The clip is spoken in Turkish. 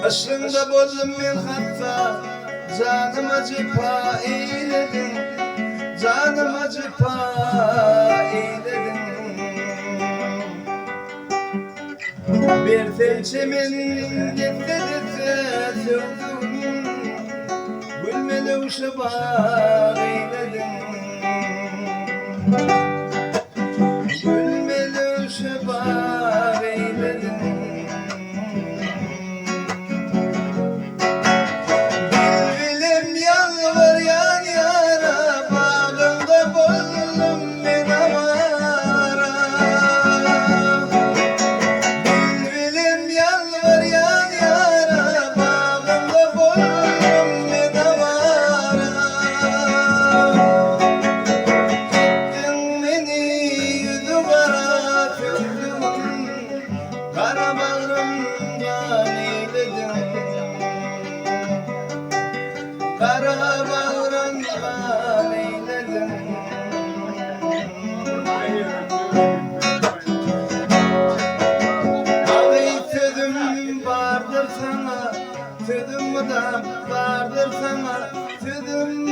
Aşkında bozdum ben hatta, canıma cefa eyledin, canıma cefa eyledin. Bir telçemin nefreti sürdüm, gülmeli uşağı eyledin. Gülmeli uşağı eyledin. Bilbilim yalvar yan yara, bağımda bozdum ben amara. Bilbilim yalvar yan yara, bağımda bozdum ben amara. Gittin beni yüzü kara kördün, kara bağrımdan eyledin. Kara bağrımdan eyledin. Ağay tüdüm vardır sana, tüdüm da vardır sana, tüdüm